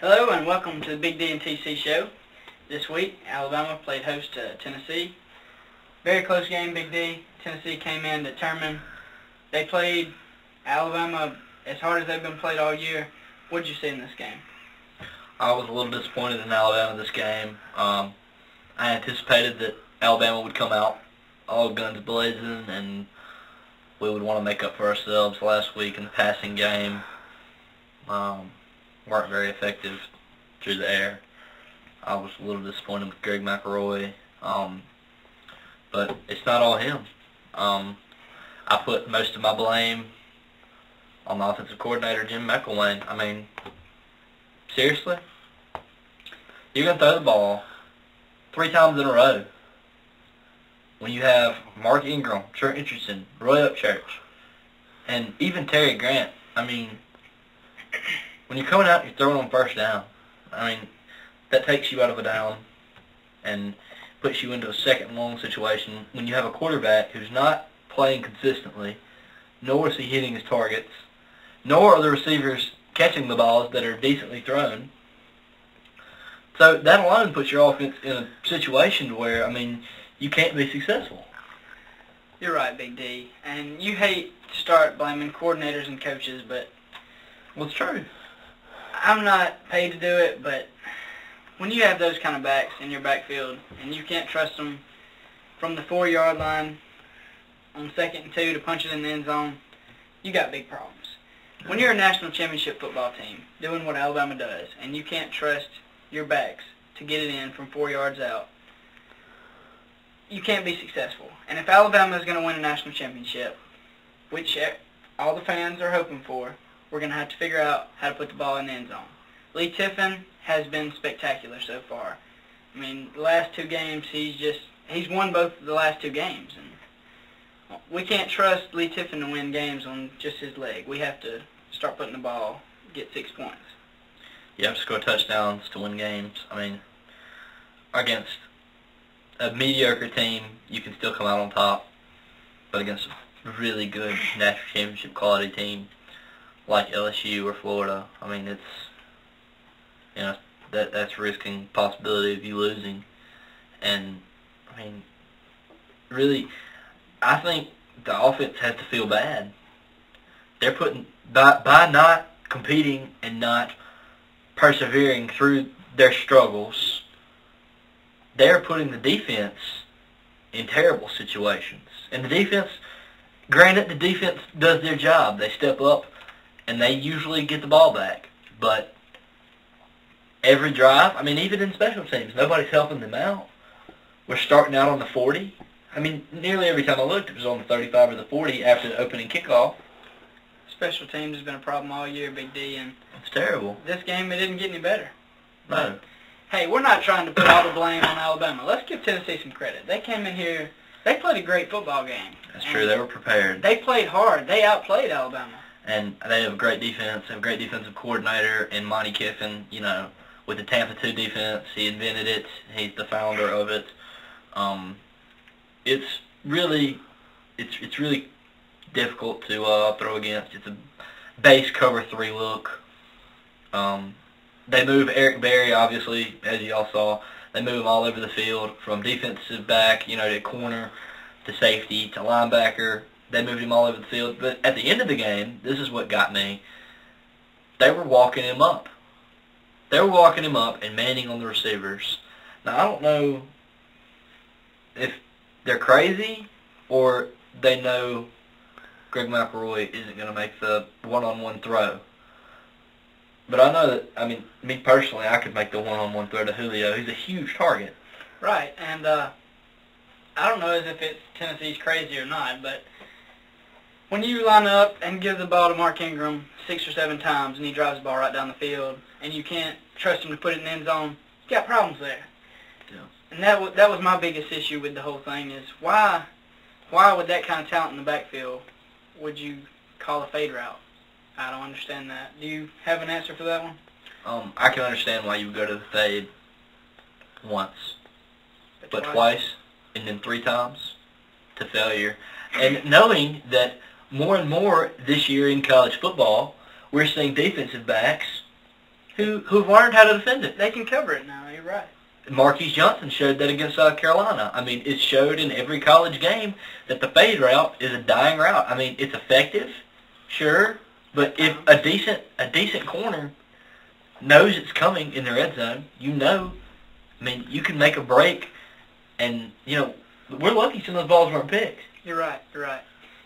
Hello and welcome to the Big D and TC show. This week, Alabama played host to Tennessee. Very close game, Big D. Tennessee came in determined. They played Alabama as hard as they've been played all year. What did you see in this game? I was a little disappointed in Alabama this game. I anticipated that Alabama would come out all guns blazing and we would want to make up for ourselves last week in the passing game. Weren't very effective through the air. I was a little disappointed with Greg McElroy, but it's not all him. I put most of my blame on the offensive coordinator, Jim McElwain. I mean, seriously? You're going to throw the ball 3 times in a row when you have Mark Ingram, Trent Richardson, Roy Upchurch, and even Terry Grant. I mean, when you're coming out and you're throwing on first down, I mean, that takes you out of a down and puts you into a second and long situation when you have a quarterback who's not playing consistently, nor is he hitting his targets, nor are the receivers catching the balls that are decently thrown. So that alone puts your offense in a situation where, I mean, you can't be successful. You're right, Big D. And you hate to start blaming coordinators and coaches, but Well, it's true. I'm not paid to do it, but when you have those kind of backs in your backfield and you can't trust them from the 4-yard line on 2nd and 2 to punch it in the end zone, you got big problems. When you're a national championship football team doing what Alabama does and you can't trust your backs to get it in from 4 yards out, you can't be successful. And if Alabama is going to win a national championship, which all the fans are hoping for, we're going to have to figure out how to put the ball in the end zone. Lee Tiffin has been spectacular so far. I mean, the last 2 games, he's won both the last 2 games. And we can't trust Lee Tiffin to win games on just his leg. We have to start putting the ball, get 6 points. You have to score touchdowns to win games. I mean, against a mediocre team, you can still come out on top. But against a really good national championship quality team like LSU or Florida, I mean, it's, you know, that's risking possibility of you losing. And, I mean, really, I think the offense has to feel bad. They're putting, by not competing and not persevering through their struggles, they're putting the defense in terrible situations. And the defense, granted, the defense does their job. They step up and they usually get the ball back. But every drive, I mean, even in special teams, nobody's helping them out. We're starting out on the 40. I mean, nearly every time I looked, it was on the 35 or the 40 after the opening kickoff. Special teams has been a problem all year, Big D, and it's terrible. This game, it didn't get any better. No. But, hey, we're not trying to put all the blame on Alabama. Let's give Tennessee some credit. They came in here, they played a great football game. That's true. They were prepared. They played hard. They outplayed Alabama. And they have a great defense. They have a great defensive coordinator in Monty Kiffin. You know, with the Tampa 2 defense, he invented it. He's the founder of it. It's really difficult to throw against. It's a base cover 3 look. They move Eric Berry, obviously, as you all saw. They move him all over the field, from defensive back, you know, to corner, to safety, to linebacker. They moved him all over the field. But at the end of the game, this is what got me. They were walking him up. They were walking him up and manning on the receivers. Now, I don't know if they're crazy or they know Greg McElroy isn't going to make the one-on-one throw. But I know that, I mean, me personally, I could make the one-on-one throw to Julio. He's a huge target. Right, and I don't know as if it's Tennessee's crazy or not, but when you line up and give the ball to Mark Ingram 6 or 7 times and he drives the ball right down the field and you can't trust him to put it in the end zone, You got problems there. Yeah. And that was my biggest issue with the whole thing is why with that kind of talent in the backfield would you call a fade route? I don't understand that. Do you have an answer for that one? I can understand why you would go to the fade once, but twice? twice and then 3 times to failure. And knowing that more and more this year in college football, we're seeing defensive backs who've learned how to defend it. They can cover it now. You're right. Marquise Johnson showed that against South Carolina. I mean, it showed in every college game that the fade route is a dying route. I mean, it's effective, sure, but if a decent corner knows it's coming in the red zone, you know, I mean, you can make a break, and, you know, we're lucky some of those balls weren't picked. You're right. You're right.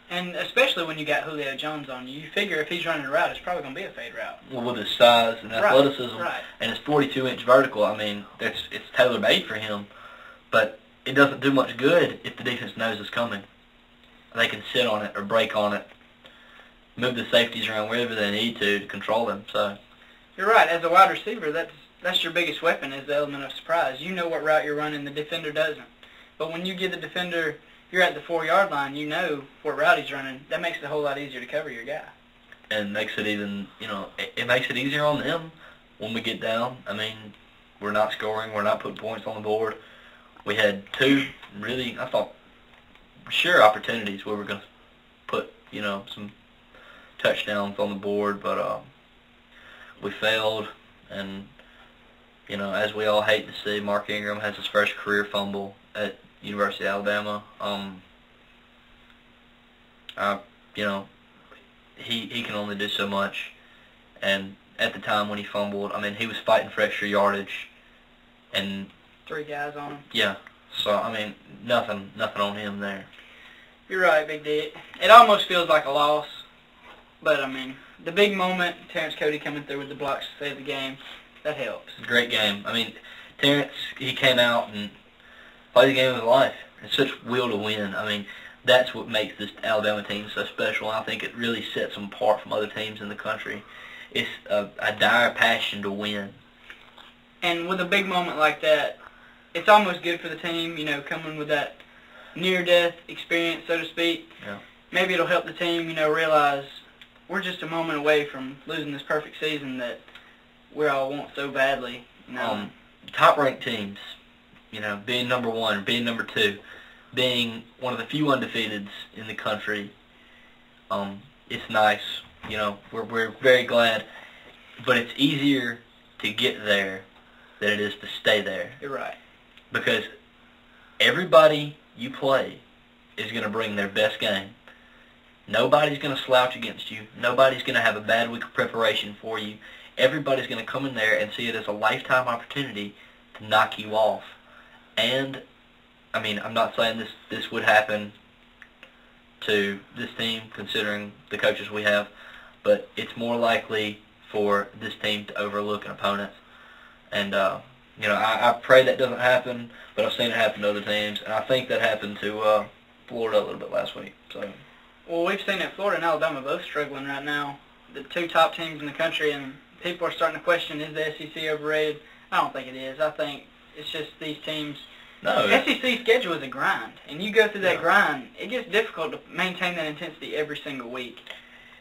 And especially when you got Julio Jones on you, you figure if he's running a route, it's probably going to be a fade route. Well, with his size and athleticism right. and his 42-inch vertical, I mean, it's tailor-made for him. But it doesn't do much good if the defense knows it's coming. They can sit on it or break on it, move the safeties around wherever they need to control them. So you're right. As a wide receiver, that's your biggest weapon is the element of surprise. You know what route you're running, the defender doesn't. But when you give the defender, you're at the 4-yard line, you know what route he's running. That makes it a whole lot easier to cover your guy. And makes it even, you know, it makes it easier on them when we get down. I mean, we're not scoring. We're not putting points on the board. We had 2 really, I thought, sure opportunities where we're going to put, you know, some touchdowns on the board, but we failed. And, you know, as we all hate to see, Mark Ingram has his first career fumble at University of Alabama. You know, he can only do so much, and at the time when he fumbled, I mean, he was fighting for extra yardage, and 3 guys on him. Yeah, so I mean, nothing on him there. You're right, Big D. It almost feels like a loss, but I mean, the big moment, Terrence Cody coming through with the blocks to save the game, that helps. Great game. I mean, Terrence, he came out and played the game of his life. It's such will to win. I mean, that's what makes this Alabama team so special. I think it really sets them apart from other teams in the country. It's a dire passion to win. And with a big moment like that, it's almost good for the team, you know, coming with that near-death experience, so to speak. Yeah. Maybe it'll help the team, you know, realize we're just a moment away from losing this perfect season that we all want so badly. You know? Top-ranked teams, you know, being number 1, being number 2, being one of the few undefeateds in the country, it's nice. You know, we're very glad, but it's easier to get there than it is to stay there. You're right. Because everybody you play is going to bring their best game. Nobody's going to slouch against you. Nobody's going to have a bad week of preparation for you. Everybody's going to come in there and see it as a lifetime opportunity to knock you off. And, I mean, I'm not saying this would happen to this team, considering the coaches we have, but it's more likely for this team to overlook an opponent. And, you know, I pray that doesn't happen, but I've seen it happen to other teams, and I think that happened to Florida a little bit last week. So, well, we've seen that Florida and Alabama both struggling right now, the 2 top teams in the country, and people are starting to question, is the SEC overrated? I don't think it is. I think it's just these teams. No. SEC schedule is a grind, and you go through that grind, it gets difficult to maintain that intensity every single week.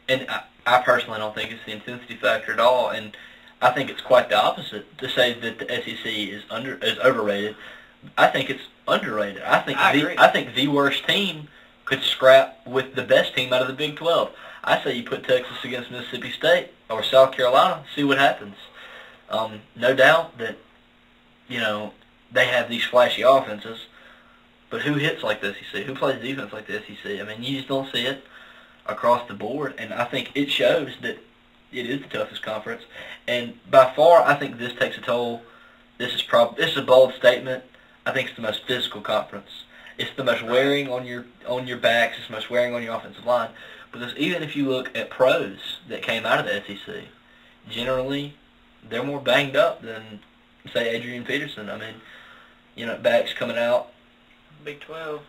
And I personally don't think it's the intensity factor at all, and I think it's quite the opposite to say that the SEC is overrated. I think it's underrated. I think the worst team could scrap with the best team out of the Big 12. I say you put Texas against Mississippi State or South Carolina, see what happens. No doubt that, you know, they have these flashy offenses, but who hits like the SEC? Who plays defense like the SEC? I mean, you just don't see it across the board, and I think it shows that it is the toughest conference. And by far, I think this takes a toll. This is a bold statement. I think it's the most physical conference. It's the most wearing on your backs. It's the most wearing on your offensive line. Because even if you look at pros that came out of the SEC, generally they're more banged up than, say, Adrian Peterson. I mean, you know, backs coming out. Big 12.